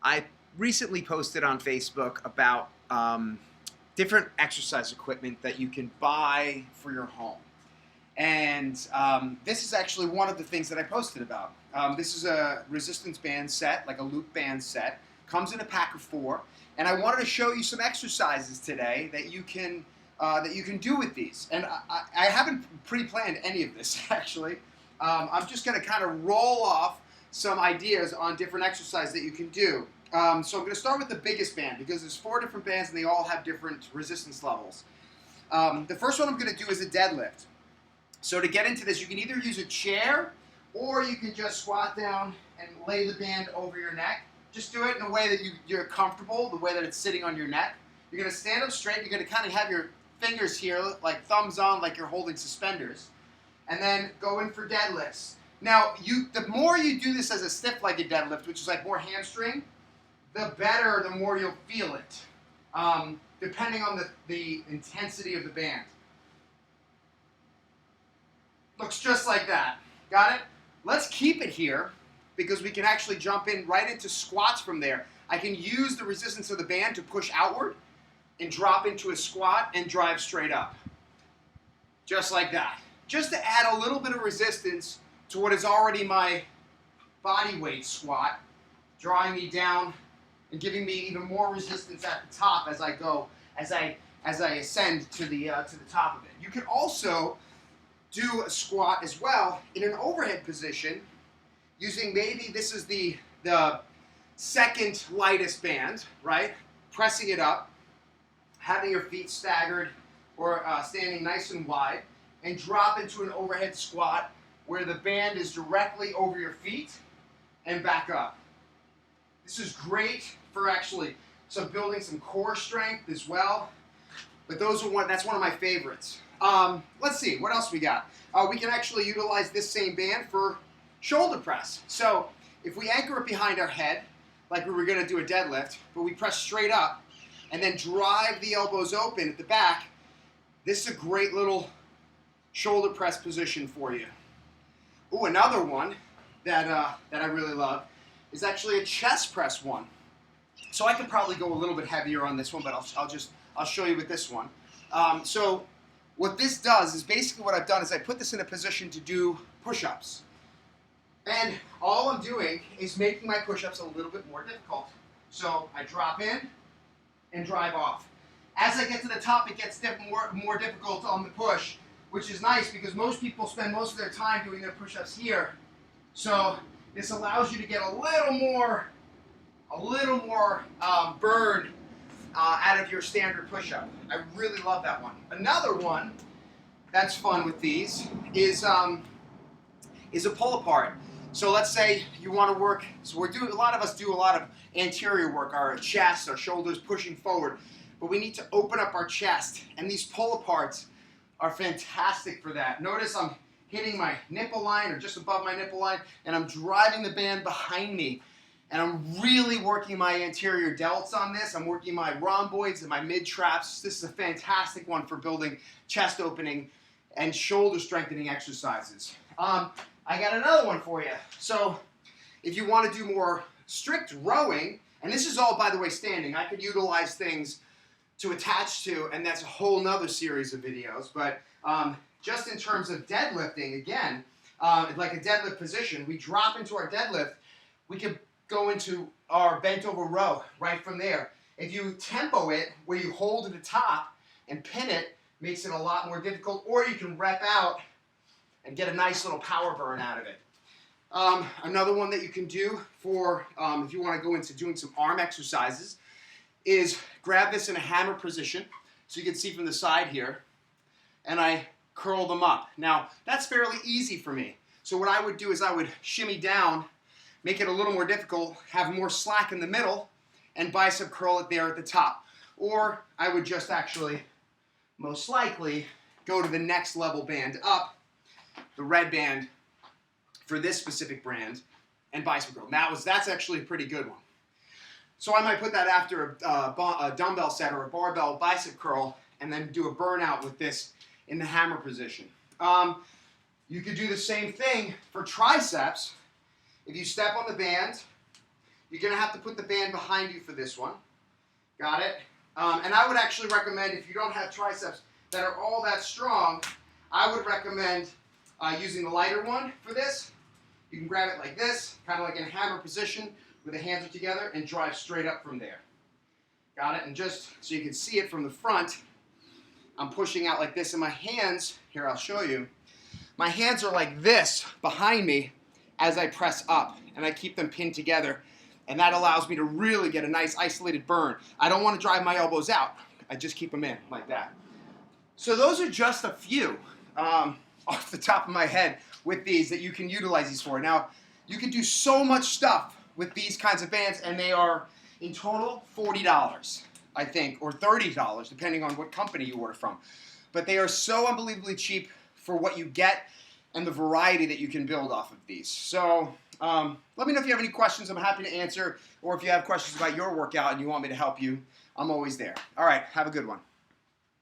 I recently posted on Facebook about different exercise equipment that you can buy for your home. And this is actually one of the things that I posted about. This is a resistance band set, like a loop band set. Comes in a pack of 4. And I wanted to show you some exercises today that you can do with these. And I haven't pre-planned any of this, actually. I'm just going to kind of roll off some ideas on different exercises that you can do. So I'm going to start with the biggest band because there's 4 different bands and they all have different resistance levels. The first one I'm going to do is a deadlift. So to get into this, you can either use a chair or you can just squat down and lay the band over your neck. Just do it in a way that you're comfortable, the way that it's sitting on your neck. You're going to stand up straight. You're going to kind of have your fingers here, like thumbs on, like you're holding suspenders. And then go in for deadlifts. Now, the more you do this as a stiff-legged deadlift, which is like more hamstring, the better, the more you'll feel it, depending on the intensity of the band. Looks just like that. Got it? Let's keep it here because we can actually jump in right into squats from there. I can use the resistance of the band to push outward and drop into a squat and drive straight up. Just like that. Just to add a little bit of resistance to what is already my body weight squat, drawing me down and giving me even more resistance at the top as I go, as I ascend to the top of it. You can also do a squat as well in an overhead position using maybe this is the second lightest band, right? Pressing it up, having your feet staggered or standing nice and wide, and drop into an overhead squat where the band is directly over your feet and back up. This is great for actually building some core strength as well. But that's one of my favorites. Let's see, what else we got? We can actually utilize this same band for shoulder press. So if we anchor it behind our head, like we were going to do a deadlift, but we press straight up and then drive the elbows open at the back, this is a great little shoulder press position for you. Ooh, another one that I really love is actually a chest press one. So I could probably go a little bit heavier on this one, but I'll show you with this one. So what this does is basically what I've done is I put this in a position to do push-ups. And all I'm doing is making my push-ups a little bit more difficult. So I drop in and drive off. As I get to the top, it gets more difficult on the push, which is nice because most people spend most of their time doing their push-ups here. So this allows you to get a little more burn out of your standard push-up. I really love that one. Another one that's fun with these is a pull-apart. So let's say you want to work. So a lot of us do a lot of anterior work, our chest, our shoulders pushing forward, but we need to open up our chest, and these pull-aparts are fantastic for that. Notice I'm hitting my nipple line or just above my nipple line, and I'm driving the band behind me. And I'm really working my anterior delts on this. I'm working my rhomboids and my mid-traps. This is a fantastic one for building chest opening and shoulder strengthening exercises. I got another one for you. So if you want to do more strict rowing, and this is all, by the way, standing. I could utilize things to attach to, and that's a whole nother series of videos. But just in terms of deadlifting, again, like a deadlift position, we drop into our deadlift, we could go into our bent over row right from there. If you tempo it, where you hold at the top and pin it, makes it a lot more difficult, or you can rep out and get a nice little power burn out of it. Another one that you can do for, if you want to go into doing some arm exercises, is grab this in a hammer position, so you can see from the side here, and I curl them up. Now, that's fairly easy for me. So what I would do is I would shimmy down, make it a little more difficult, have more slack in the middle, and bicep curl it there at the top. Or I would just actually, most likely, go to the next level band up, the red band for this specific brand, and bicep curl. That's actually a pretty good one. So I might put that after a dumbbell set or a barbell bicep curl, and then do a burnout with this in the hammer position. You could do the same thing for triceps. If you step on the band, You're going to have to put the band behind you for this one. Got it? And I would actually recommend, if you don't have triceps that are all that strong, I would recommend using the lighter one for this. You can grab it like this, kind of like in a hammer position, where the hands are together, and drive straight up from there. Got it? And just so you can see it from the front, I'm pushing out like this, and my hands, here I'll show you, my hands are like this behind me as I press up, and I keep them pinned together, and that allows me to really get a nice isolated burn. I don't want to drive my elbows out. I just keep them in like that. So those are just a few off the top of my head with these that you can utilize these for. Now, you can do so much stuff with these kinds of bands, and they are in total $40, I think, or $30, depending on what company you order from. But they are so unbelievably cheap for what you get and the variety that you can build off of these. So let me know if you have any questions. I'm happy to answer, or if you have questions about your workout and you want me to help you, I'm always there. All right, have a good one.